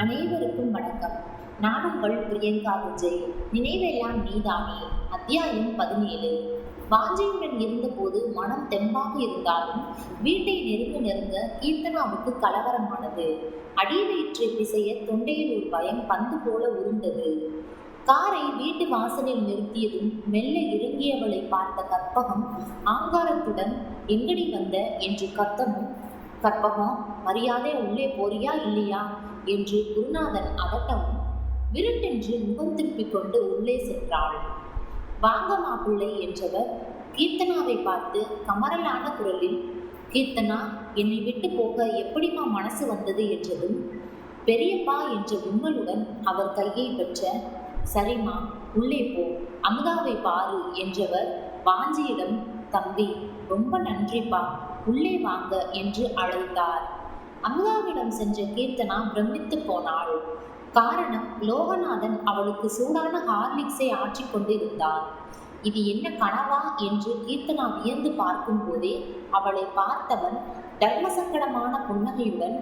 அனைவருக்கும் வணக்கம். நான் உங்கள் பிரியங்கா விஜய். நினைவெல்லாம் நீதானே. அத்தியாயம் 17. வாஞ்சையுடன் இருந்தபோது மனம் தெம்பாக இருந்தாலும் வீட்டை நெருங்க நெருங்க கீர்த்தனாவுக்கு கலவரமானது. அடிவயிற்றை பிசைய தொண்டையில் ஒரு பயம் பந்து போல உருண்டது. காரை வீட்டு வாசலில் நிறுத்தியதும் மெல்ல இறங்கியவளை பார்த்த கற்பகம் ஆங்காரத்துடன் எங்கடி வந்த என்று கத்தமும், கற்பகம் மரியாதை உள்ளே போறியா இல்லையா என்று குருநாதன் அதட்டவும் விருட்டென்று முகம் திருப்பிக் கொண்டு உள்ளே சென்றாள். வாங்க மாப்பிள்ளை என்றவர் கீர்த்தனாவை பார்த்து கமரலான குரலில், கீர்த்தனா, என்னை விட்டு போக எப்படிமா மனசு வந்தது என்றதும் பெரியப்பா என்ற உண்மையுடன் அவர் கையை பெற்ற, சரிம்மா உள்ளே போ, அமுதாவை பாரு என்றவர் வாஞ்சியிடம், தம்பி ரொம்ப நன்றிப்பா, உள்ளே வாங்க என்று அழைத்தார். அமுதாவிடம் சென்ற கீர்த்தனா பிரமித்து போனாள். காரணம், லோகநாதன் அவளுக்கு சூடான ஹார்லிக்ஸை ஆற்றிக் கொண்டு இருந்தான். இது என்ன கனவா என்று கீர்த்தனா வியந்து பார்க்கும் போதே அவளை பார்த்தவன் தர்மசங்கடமான புன்னகையுடன்,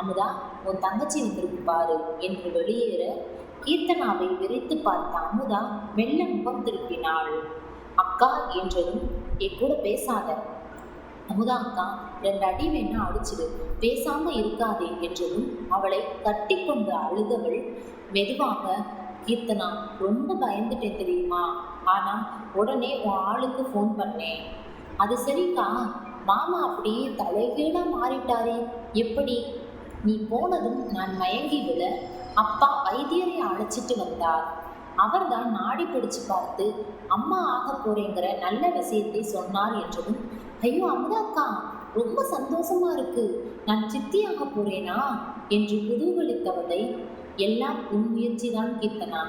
அமுதா, உன் தங்கச்சி வந்திருக்கு பாரு என்று வெளியேற கீர்த்தனாவை விரித்து பார்த்த அமுதா மெல்ல முகம் திருப்பினாள். அக்கா என்றதும், என் பேசாத அமுதா அக்கா, 2 அடி வேணா அடிச்சிடு, பேசாம இருக்காதே என்றதும் அவளை கட்டி கொண்டு அழுதவள் மெதுவாக, கீர்த்தனா, ரொம்ப பயந்துட்டேன் தெரியுமா, ஆனா உடனே உன் ஆளுக்கு ஃபோன் பண்ணேன். அது சரிக்கா, மாமா அப்படியே தலைகீழா மாறிட்டாரே, எப்படி? நீ போனதும் நான் மயங்கி விட அப்பா வைத்தியரை அழைச்சிட்டு வந்தார். அவர்தான் நாடி பிடிச்சு பார்த்து அம்மா ஆக போறேங்கிற நல்ல விஷயத்தை சொன்னார் என்றதும், ஐயோ அமுதாக்கா, ரொம்ப சந்தோஷமா இருக்கு, நான் சித்தியாக போறேனா என்று குதூகலித்தவளை, எல்லாம் உன் முயற்சிதான் கீர்த்தனா.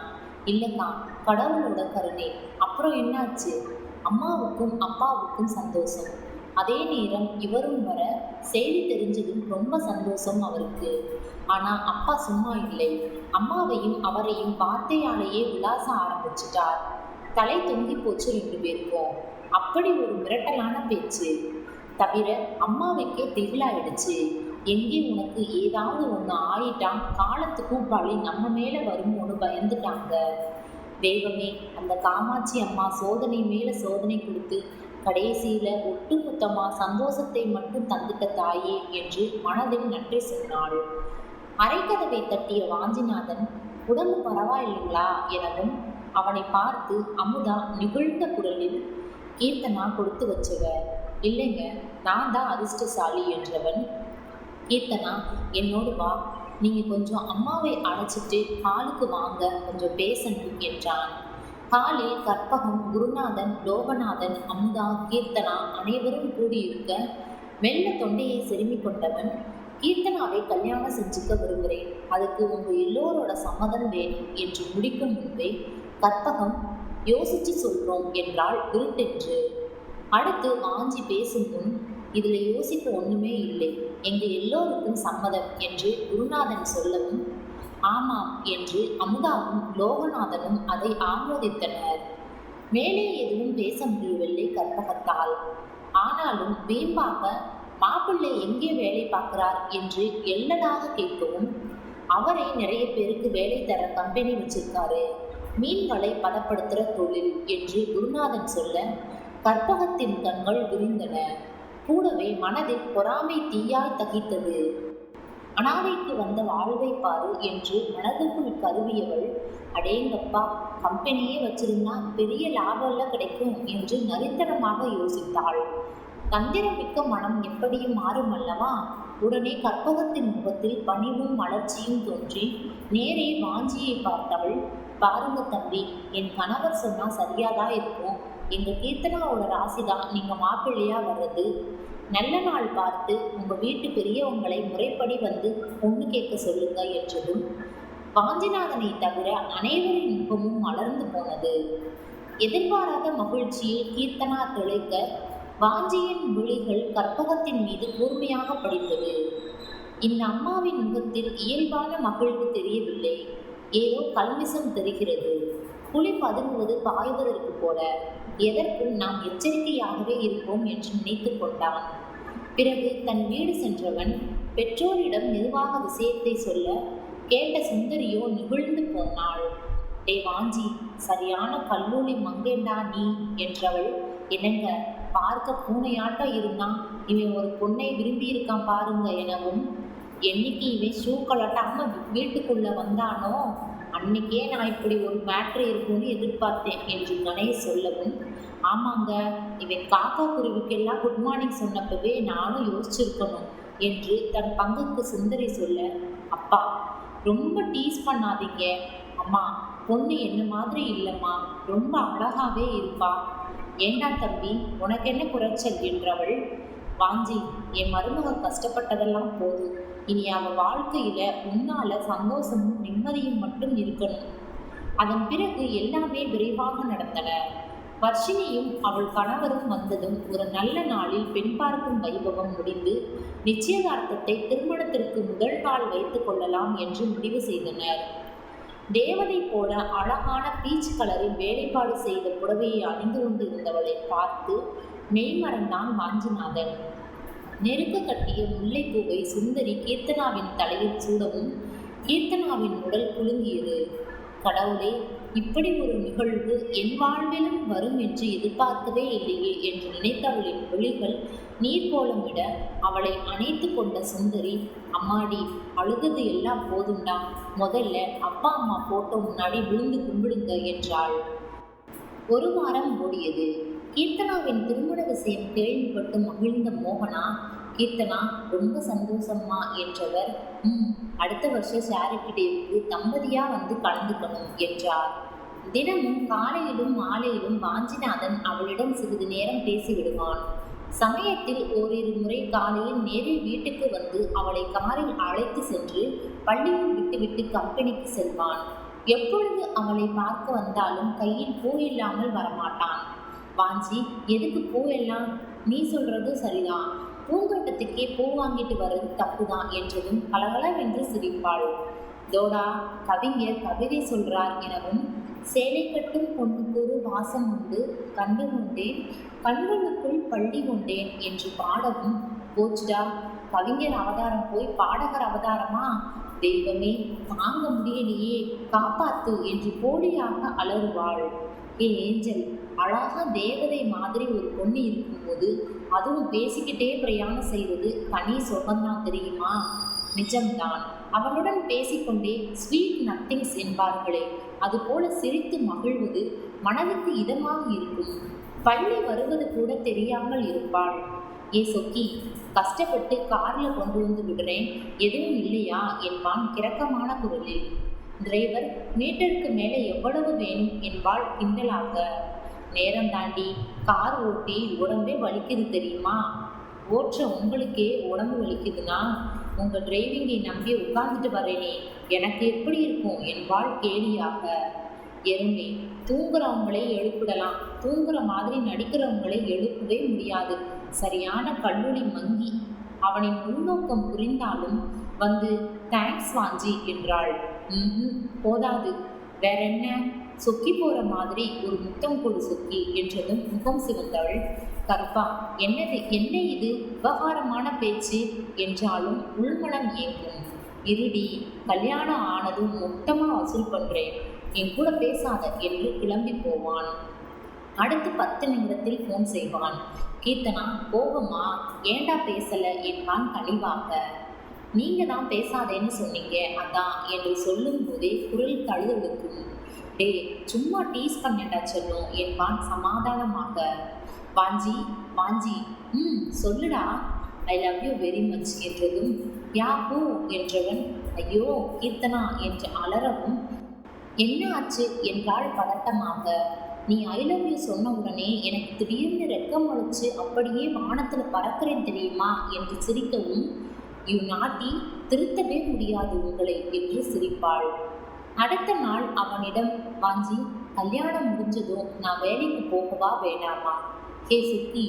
இல்லக்கா, கடவுளோட கருணை. அப்புறம் என்னாச்சு? அம்மாவுக்கும் அப்பாவுக்கும் சந்தோஷம். அதே நேரம் இவரும் வர செய்தி தெரிஞ்சதும் ரொம்ப சந்தோஷம் அவருக்கு. ஆனா அப்பா சும்மா இல்லை. அம்மாவையும் அவரையும் வார்த்தையாலேயே விளாச ஆரம்பிச்சிட்டார். தலை தொங்கி போச்சு 2 பேருக்கும். அப்படி ஒரு மிரட்டலான பேச்சு. தவிர அம்மாவுக்கே திகிலாயிடுச்சு. எங்கே உனக்கு ஏதாவது ஒன்று ஆயிட்டா காலத்து கூப்பாளி நம்ம மேல வருமோன்னு பயந்துட்டாங்க. தெய்வமே, அந்த காமாட்சி அம்மா சோதனை மேல சோதனை கொடுத்து கடைசியில ஒட்டுமொத்தமா சந்தோஷத்தை மட்டும் தந்துட்ட தாயே என்று மனதில் நன்றி சொன்னாள். அரைக்கதவை தட்டிய வாஞ்சிநாதன், உடம்பு பரவாயில்லைங்களா எனவும் அவனை பார்த்து அமுதா நிகழ்ந்த குரலில், கீர்த்தனா கொடுத்து வச்சவ, இல்லைங்க, நான் தான் அதிர்ஷ்டசாலி என்றவன், கீர்த்தனா என்னோடு வா, நீங்க கொஞ்சம் அம்மாவை அழைச்சிட்டு ஹாலுக்கு வாங்க, கொஞ்சம் பேசணும் என்றான். ஹாலில் கற்பகம், குருநாதன், லோகநாதன், அமுதா, கீர்த்தனா அனைவரும் கூடியிருக்க மெல்ல தொண்டையை செருமி கொண்டவன், கீர்த்தனாவை கல்யாணம் செஞ்சுக்க விரும்புகிறேன், அதுக்கு உங்க எல்லோரோட சம்மதம் வேணும் என்று முடிக்கும் முன்பே கற்பகம், யோசிச்சு சொல்றோம் என்றால் விருட்டென்று. அடுத்து வாஞ்சி பேசும் முன், இதுல யோசிக்க ஒண்ணுமே இல்லை, எங்க எல்லோருக்கும் சம்மதம் என்று குருநாதன் சொல்லவும், ஆமாம் என்று அமுதாவும் லோகநாதனும் அதை ஆமோதித்தனர். மேலே எதுவும் பேச முடியவில்லை கற்பகத்தால். ஆனாலும் வீம்பாக, மாப்பிள்ளை எங்கே வேலை பார்க்கிறார் என்று எல்லடாக கேட்கவும், அவரே நிறைய பேருக்கு வேலை தர கம்பெனி வச்சிருக்காரு, மீன்களை பதப்படுத்துகிற தொழில் என்று குருநாதன் சொல்ல கற்பகத்தின் கண்கள் விரிந்தன. கூடவே மனதில் பொறாமை தீயாய் தகித்தது. அனாதைக்கு வந்த வாழ்வை பாரு என்று மனதுக்குள் கருவியவள், அடேங்கப்பா, கம்பெனியே வச்சிருந்தா பெரிய லாபம் கிடைக்கும் என்று நரித்தனமாக யோசித்தாள். தந்திரமிக்க மனம் எப்படியும் மாறும் அல்லவா? உடனே கற்பகத்தின் முகத்தில் பணிவும் மலர்ச்சியும் தோன்றி நேரே வாஞ்சியை பார்த்தவள், பாருங்க தம்பி, என் கணவர் சொன்னா சரியாதான் இருக்கும், எங்க கீர்த்தனாவோட ராசிதான் நீங்க மாப்பிள்ளையா வர்றது, நல்ல நாள் பார்த்து உங்க வீட்டு பெரியவங்களை முறைப்படி வந்து பொண்ணு கேட்க சொல்லுங்க என்றதும் வாஞ்சிநாதனை தவிர அனைவரின் முகமும் மலர்ந்து போனது. எதிர்பாராத மகிழ்ச்சியில் கீர்த்தனா திளைக்க வாஞ்சியின் விழிகள் கற்பகத்தின் மீது கூர்மையாக படித்தது. இந்த அம்மாவின் முகத்தில் இயல்பான மகிழ்வு தெரியவில்லை, ஏதோ கல்மிசம் தெரிகிறது. புலி பதுங்குவது பாய்வதற்கு போல எதற்கும் நாம் எச்சரிக்கையாகவே இருப்போம் என்று நினைத்து கொண்டான். பிறகு தன் வீடு சென்றவன் பெற்றோரிடம் மெதுவாக விஷயத்தை சொல்ல கேட்ட சுந்தரியோ நிகழ்ந்து போனாள். டே வாஞ்சி, சரியான கல்லூரி மங்கேண்டா நீ என்றவள். என்னங்க, பார்க்க பூனையாட்டம் இருந்தான், இவன் ஒரு பொண்ணை விரும்பி இருக்கான் பாருங்க எனவும், என்னைக்கு இவன் ஷூ கலட்டாம வீட்டுக்குள்ள வந்தானோ அன்னைக்கே நான் இப்படி ஒரு மேட்ரு இருக்கும்னு எதிர்பார்த்தேன் என்று கணேஷ் சொல்லவும், ஆமாங்க, இவன் காக்கா குருவிக்கெல்லாம் குட் மார்னிங் சொன்னப்பவே நானும் யோசிச்சிருக்கணும் என்று தன் பங்குக்கு சுந்தரி சொல்ல, அப்பா ரொம்ப டீஸ் பண்ணாதீங்க அம்மா, பொண்ணு என்ன மாதிரி இல்லைம்மா, ரொம்ப அழகாவே இருப்பா. ஏண்டா தம்பி, உனக்கு என்ன குறைச்சல் என்றவள். வாஞ்சி, என் மருமக கஷ்டப்பட்டதெல்லாம் போதும், இனி அவ வாழ்க்கையில உன்னால சந்தோஷமும் நிம்மதியும் மட்டும் இருக்கணும். அதன் பிறகு எல்லாமே விரைவாக நடந்தன. வர்ஷினியும் அவள் கணவரும் வந்ததும் ஒரு நல்ல நாளில் பெண் பார்க்கும் வைபவம் முடிந்து நிச்சயதார்த்தத்தை திருமணத்திற்கு முதல் நாள் வைத்துக் கொள்ளலாம் என்று முடிவு செய்தனர். தேவதை போல அழகான பீச் கலரில் வேலைப்பாடு செய்த புடவையை அணிந்து கொண்டு இருந்தவளை பார்த்து மெய்மறந்தான் வாஞ்சிநாதன். நெருக்க கட்டிய முல்லைப்பூவை சுந்தரி கீர்த்தனாவின் தலையில் சூடவும் கீர்த்தனாவின் உடல் குலுங்கியது. கடவுளே, இப்படி ஒரு நிகழ்வு என் வாழ்விலும் வரும் என்று எதிர்பார்க்கவே இல்லையே என்று நினைத்தவளின் விழிகள் நீர்கோலமிட அவளை அணைத்து கொண்ட சுந்தரி, அம்மாடி, அழுதது எல்லாம் போதுண்டா, முதல்ல அப்பா அம்மா போட்டோ முன்னாடி விழுந்து கும்பிடுங்க என்றாள். ஒரு வாரம் ஓடியது. கீர்த்தனாவின் திருமண விஷயம் கேள்விப்பட்டு மகிழ்ந்த மோகனா, கீர்த்தனா ரொம்ப சந்தோஷம்மா என்றவர், அடுத்த வருஷம் சேரிட்டி டேவுக்கு தம்பதியா வந்து கலந்துக்கணும் என்றார். தினமும் காலையிலும் மாலையிலும் வாஞ்சிநாதன் அவளிடம் சிறிது நேரம் பேசிவிடுவான். சமயத்தில் ஓரிரு முறை காலையில் நேரில் வீட்டுக்கு வந்து அவளை காரில் அழைத்து சென்று பள்ளியில் விட்டுவிட்டு கம்பெனிக்கு செல்வான். எப்பொழுது அவளை பார்க்க வந்தாலும் கையில் பூ இல்லாமல் வரமாட்டான். வாஞ்சி, எதுக்கு பூ எல்லாம்? நீ சொல்றது சரிதான், பூந்தோட்டத்துக்கே பூ வாங்கிட்டு வர்றது தப்புதான் என்றதும் கலகலவென்று சிரிப்பாள். தோடா, கவிஞர் கவிதை சொல்றார் எனவும், சேலை கட்டும் பொண்ணுக்கு ஒரு வாசம் உண்டு, கண்டு கொண்டேன், கண்களுக்குள் பள்ளி கொண்டேன் என்று பாடவும், போச்சுடா, கவிஞர் அவதாரம் போய் பாடகர் அவதாரமா? தெய்வமே, தாங்க முடியலையே, காப்பாத்து என்று போலியாக அலறுவாள். ஏஞ்சல், அழகா தேவதை மாதிரி ஒரு பொண்ணு இருக்கும்போது அதுவும் பேசிக்கிட்டே பிரயாணம் செய்வது தனி சுகம்தான் தெரியுமா? நிஜம்தான். அவனுடன் பேசிக்கொண்டே ஸ்வீட் நத்திங்ஸ் என்பார்களே, அதுபோல சிரித்து மகிழ்வது மனதுக்கு இதமாக இருக்கும். பள்ளி வருவது கூட தெரியாமல் இருப்பாள். ஏ சொக்கி, கஷ்டப்பட்டு கார்ல கொண்டு வந்து விடுறேன், எதுவும் இல்லையா என்பான் கிறக்கமான குரலில். டிரைவர் மீட்டருக்கு மேலே எவ்வளவு வேணும் என்பாள் கிண்டலாக. நேரம் தாண்டி கார் ஓட்டி உடம்பே வலிக்குது தெரியுமா? ஓற்ற உங்களுக்கே உடம்பு வலிக்குதுன்னா உங்கள் டிரைவிங்கை நம்பி உட்கார்ந்துட்டு வரேனே, எனக்கு எப்படி இருக்கும் என்பாள் கேலியாக. எருமை, தூங்குறவங்களை எழுப்பிடலாம், தூங்குற மாதிரி நடிக்கிறவங்களை எழுப்பவே முடியாது. சரியான கல்லூரி மங்கி. அவனின் உள்நோக்கம் புரிந்தாலும் வந்து தேங்க்ஸ் வாஞ்சி என்றாள். போதாது, வேற என்ன? சொக்கி போற மாதிரி ஒரு முத்தம் கொடு சொக்கி என்றதும் முகம் சிவந்தவள், கற்பா, என்ன இது விவகாரமான பேச்சு என்றாலும் உள்மனம் ஏங்கும். இருடி, கல்யாணம் ஆனதும் மொத்தமா வசூல் பண்றேன், என் கூட பேசாத என்று கிளம்பி போவான். அடுத்து 10 நிமிடத்தில் போன் செய்வான். கீர்த்தனா, கோபமா? ஏண்டா பேசல என்பான் கனிவாக. நீங்க தான் பேசாதேன்னு சொன்னீங்க, அதான் என்று சொல்லும் போதே குரல் தழுதழுக்கும். டே, சும்மா டீஸ் பண்ணேன்டா செல்லும் என்பான் சமாதானமாக. வாஞ்சி வாஞ்சி, சொல்லுடா, I love you very much என்றதும் யாஹூ என்றவன் ஐயோ கீர்த்தனா என்று அலறவும், என்ன ஆச்சு என்றாள் பதட்டமாக. நீ ஐ லவ் யூ சொன்ன உடனே எனக்கு திடீர்னு ரெக்கம் முளைச்சு அப்படியே வானத்தில் பறக்கிறேன் தெரியுமா என்று சிரிக்கவும், யூ நாட்டி, திருத்தவே முடியாது உங்களை என்று சிரிப்பாள். அடுத்த நாள் அவனிடம், வாஞ்சி, கல்யாணம் முடிஞ்சதும் நான் வேலைக்கு போகவா வேண்டாமா? ஹே சுத்தி,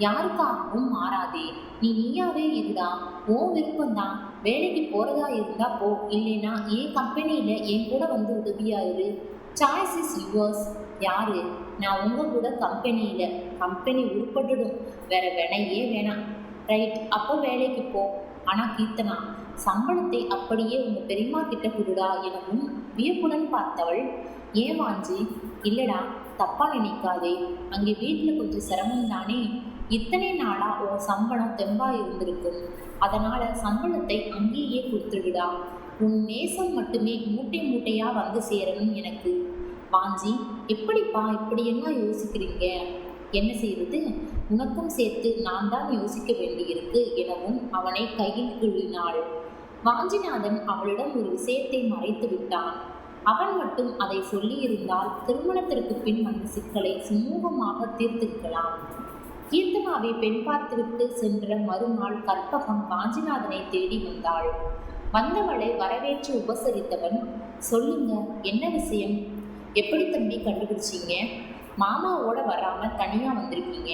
யாருக்காகவும் மாறாதே, நீயாவே இருந்தா உன் விருப்பம்தான். வேலைக்கு போறதா இருந்தா போ, இல்லைன்னா என் கம்பெனியில என் கூட வந்து உதவியா இரு. Choice is yours. யாரு? நான் உங்க கூட கம்பெனியில. கம்பெனி உருப்பட்டுடும், வேற வேணையே வேணாம். ரைட், அப்போ வேலைக்கு போ. ஆனா கீர்த்தனா, சம்பளத்தை அப்படியே உங்க பெரியம்மா கிட்ட கொடுடா எனவும் வியப்புடன் பார்த்தவள், ஏன் வாஞ்சி? இல்லடா, தப்பா நினைக்காதே, அங்கே வீட்டில் கொஞ்சம் சிரமம் தானே. இத்தனை நாளா உன் சம்பளம் தெம்பா இருந்திருக்கும். அதனால சம்பளத்தை அங்கேயே கொடுத்துடுடா. உன் நேசம் மட்டுமே மூட்டை மூட்டையா வந்து சேரணும் எனக்கு. வாஞ்சி, எப்படிப்பா இப்படி என்ன யோசிக்கிறீங்க? என்ன செய்வது, உனக்கும் சேர்த்து நான் தான் யோசிக்க வேண்டியிருக்கு எனவும் அவனை கையில் கிள்ளினாள். வாஞ்சிநாதன் அவளிடம் ஒரு விஷயத்தை மறைத்து விட்டான். அவன் மட்டும் அதை சொல்லியிருந்தால் திருமணத்திற்கு பின் வந்த சிக்கலை சுமூகமாக தீர்த்திருக்கலாம். கீர்த்தனாவை பெண் பார்த்துவிட்டு சென்ற மறுநாள் கற்பகம் வாஞ்சிநாதனை தேடி வந்தாள். வந்தவளை வரவேற்று உபசரித்தவன், சொல்லுங்க, என்ன விஷயம்? எப்படி தம்பி கண்டுபிடிச்சிங்க? மாமாவோட வராம தனியா வந்திருக்கீங்க.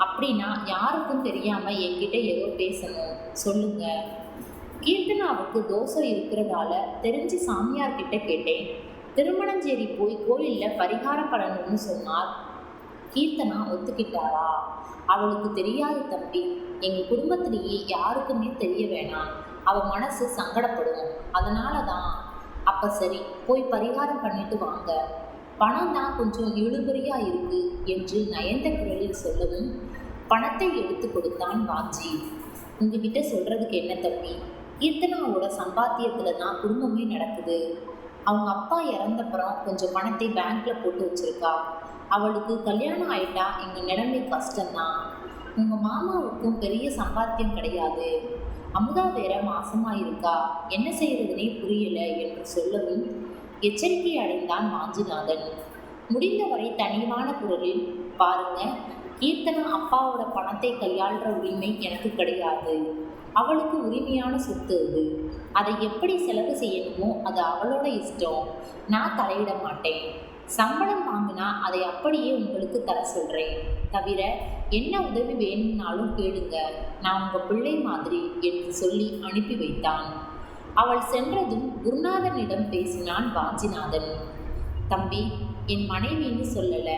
அப்படின்னா யாருக்கும் தெரியாம என்கிட்ட ஏதோ பேசணும், சொல்லுங்க. கீர்த்தனாவுக்கு தோசை இருக்கிறதால தெரிஞ்சு சாமியார் கிட்ட கேட்டேன். திருமணஞ்சேரி போய் கோயில்ல பரிகாரம் பண்ணணும்னு சொன்னார். கீர்த்தனா ஒத்துக்கிட்டாரா? அவளுக்கு தெரியாது தம்பி. எங்க குடும்பத்திலேயே யாருக்குமே தெரிய வேணாம். அவ மனசு சங்கடப்படும். அதனால தான். அப்ப சரி, போய் பரிகாரம் பண்ணிட்டு வாங்க. பணம் தான் கொஞ்சம் இழுபறியா இருக்கு என்று நயந்த குரலில் சொல்லவும் பணத்தை எடுத்து கொடுத்தான் வாஞ்சி. உங்ககிட்ட சொல்றதுக்கு என்ன தம்பி? கீர்த்தனாவோட சம்பாத்தியத்துல தான் குடும்பமே நடக்குது. அவங்க அப்பா இறந்தப்புறம் கொஞ்சம் பணத்தை பேங்க்ல போட்டு வச்சிருக்கா. அவளுக்கு கல்யாணம் ஆயிட்டா எங்க நிலைமை கஷ்டம்தான். உங்க மாமாவுக்கும் பெரிய சம்பாத்தியம் கிடையாது. அமுதா வேற மாசமா இருக்கா. என்ன செய்யறதுனே புரியல என்று சொல்லவும் எச்சரிக்கை அடைந்தான் வாஞ்சிநாதன். முடிந்தவரை தனிவான குரலில், பாருங்க, கீர்த்தனா அப்பாவோட பணத்தை கையாளுற உரிமை எனக்கு கிடையாது. அவளுக்கு உரிமையான சொத்து அது. அதை எப்படி செலவு செய்யணுமோ அது அவளோட இஷ்டம். நான் தலையிட மாட்டேன். சம்பளம் வாங்கினா அதை அப்படியே உங்களுக்கு தர சொல்றேன். தவிர என்ன உதவி வேணும்னாலும் கேளுங்க, நான் உங்க பிள்ளை மாதிரி என்று சொல்லி அனுப்பி வைத்தான். அவள் சென்றதும் குருநாதனிடம் பேசினான் வாஞ்சிநாதன். தம்பி, என் மனைவின்னு சொல்லல,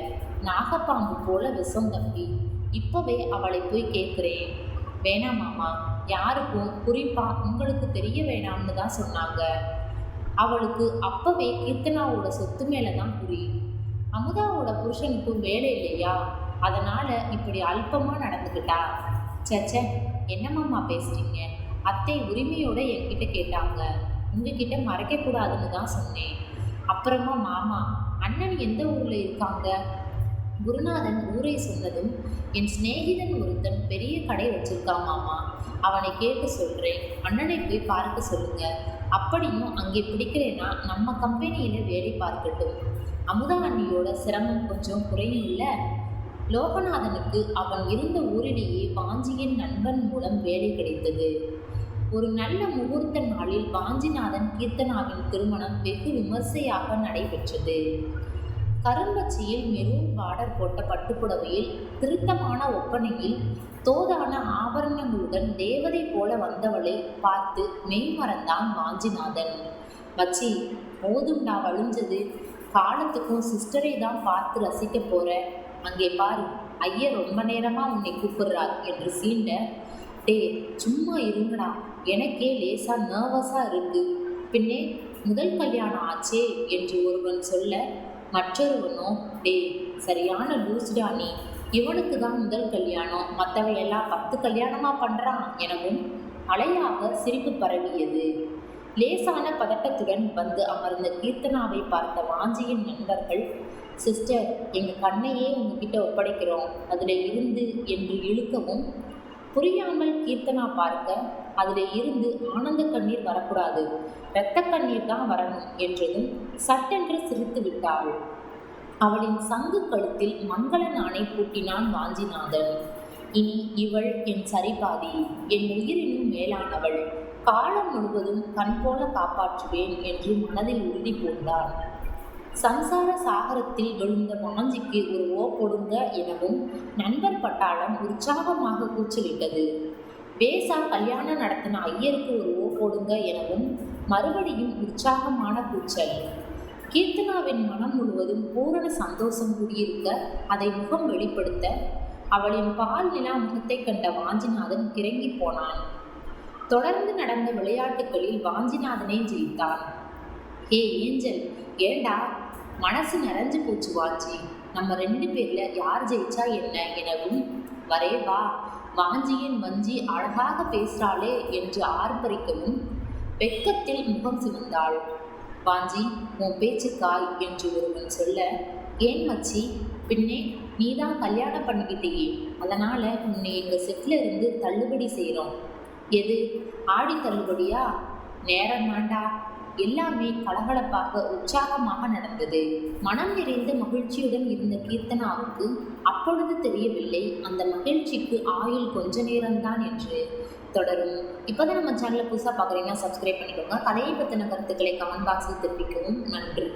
நாகப்பாம்பு போல விஷம் தம்பி. இப்பவே அவளை போய் கேட்குறேன். வேணாம் மாமா, யாருக்கும் குறிப்பா உங்களுக்கு தெரிய வேணாம்னு தான் சொன்னாங்க. அவளுக்கு அப்பவே கீர்த்தனாவோட சொத்து மேலதான் குறி. அமுதாவோட புருஷனுக்கும் வேலை இல்லையா, அதனால இப்படி அல்பமா நடந்துக்கிட்டா. சச்ச, என்னமாம்மா பேசுறீங்க? அத்தை உரிமையோட என்கிட்ட கேட்டாங்க. உங்ககிட்ட மறைக்கக்கூடாதுன்னு தான் சொன்னேன். அப்புறமா மாமா, அண்ணன் எந்த ஊர்ல இருக்காங்க? குருநாதன் ஊரை சொன்னதும், என் சிநேகிதன் ஒருத்தன் பெரிய கடை வச்சிருக்கான் மாமா. அவனை கேட்டு சொல்றேன். அண்ணனை போய் பார்க்க சொல்லுங்க. அப்படியும் அங்கே பிடிக்கிறேன்னா நம்ம கம்பெனியில வேலை பார்க்கட்டும். அமுதா அண்ணியோட சிரமம் கொஞ்சம் குறையும் இல்ல. லோகநாதனுக்கு அவன் இருந்த ஊரிலேயே வாஞ்சியின் நண்பன் மூலம் வேலை கிடைத்தது. ஒரு நல்ல முகூர்த்த நாளில் வாஞ்சிநாதன் கீர்த்தனாவின் திருமணம் வெகு விமர்சையாக நடைபெற்றது. கரும்பச்சியில் மெரூன் பார்டர் போட்ட பட்டுப்புடவையில் திருத்தமான ஒப்பனையில் தோதான ஆபரணங்களுடன் தேவதை போல வந்தவளை பார்த்து மெய்மறந்தான் வாஞ்சிநாதன். வச்சி, போதும்டா வழிஞ்சது. காலத்துக்கும் சிஸ்டரை தான் பார்த்து ரசிக்க போற. அங்கே பாரு, ஐயர் ரொம்ப நேரமா உன்னை கூப்பிடுறார் என்று சீண்ட. டே, சும்மா இருங்கடா, எனக்கே லேசா நர்வஸா இருக்கு. பின்னே முதல் கல்யாணம் ஆச்சே என்று ஒருவன் சொல்ல, மற்றொருவனோ, டே, சரியான லூஸ்டா நீ. இவனுக்கு தான் முதல் கல்யாணம், மற்றவையெல்லாம் 10 கல்யாணமா பண்றான் எனவும் அலையாக சிரிப்பு பரவியது. லேசான பதட்டத்துடன் வந்து அமர்ந்த கீர்த்தனாவை பார்த்த வாஞ்சியின் நண்பர்கள், சிஸ்டர், எங்க கண்ணையே உங்ககிட்ட ஒப்படைக்கிறோம், அதுல இருந்து என்று இழுக்கவும், புரியாமல் கீர்த்தனா பார்க்க, அதில் இருந்து ஆனந்த கண்ணீர் வரக்கூடாது, இரத்த கண்ணீர் தான் வரணும் என்றதும் சட்டென்று சிரித்து விட்டாள். அவளின் சங்கு கழுத்தில் மங்கள நாணை பூட்டினான் வாஞ்சிநாதன். இனி இவள் என் சரிபாதி, என் உயிரினும் மேலானவள், காலம் முழுவதும் கண் போல காப்பாற்றுவேன் என்று மனதில் உறுதி பூண்டான். சம்சார சாகரத்தில் விழுந்த வாஞ்சிக்கு ஒரு ஓ கொடுங்க எனவும் நண்பர் பட்டாளம் உற்சாகமாக கூச்சலிட்டது. பேசா கல்யாணம் நடத்தின ஐயருக்கு ஒரு ஓ போடுங்க எனவும் மறுபடியும் உற்சாகமான கூச்சல். கீர்த்தனாவின் மனம் முழுவதும் பூரண சந்தோஷம் குடியிருக்க அதை முகம் வெளிப்படுத்த அவளின் பால் நிலா முகத்தை கண்ட வாஞ்சிநாதன் கிறங்கி போனான். தொடர்ந்து நடந்த விளையாட்டுகளில் வாஞ்சிநாதனே ஜெயித்தான். ஹே ஏஞ்சல், ஏண்டா மனசு நிறைஞ்சு போச்சு வாஞ்சி, நம்ம 2 பேர்ல யார் ஜெயிச்சா என்ன எனவும், வரே வா வாஞ்சியின் வஞ்சி அழகாக பேசுறாளே என்று ஆர்ப்பரிக்கவும் வெட்கத்தில் முகம் சிவந்தாள். வாஞ்சி, உன் பேச்சுக்காய் என்று ஒருவன் சொல்ல, ஏன் மச்சி, பின்னே நீதான் கல்யாணம் பண்ணிக்கிட்டேயே, அதனால உன்னை எங்க செட்ல இருந்து தள்ளுபடி செய்கிறோம். எது, ஆடி தள்ளுபடியா? நேரம் வேண்டா. எல்லாமே கலகலப்பாக உற்சாகமாக நடந்தது. மனம் நிறைந்த மகிழ்ச்சியுடன் இருந்த கீர்த்தனாவுக்கு அப்பொழுது தெரியவில்லை அந்த மகிழ்ச்சிக்கு ஆயுள் கொஞ்ச நேரம்தான் என்று. தொடரும். இப்போதான் நம்ம சேனலை புதுசாக பார்க்குறீங்கன்னா சப்ஸ்கிரைப் பண்ணிக்கோங்க. கதையை பற்றின கருத்துக்களை கமெண்ட் பாக்ஸில் தெரிவிக்கவும். நன்றி.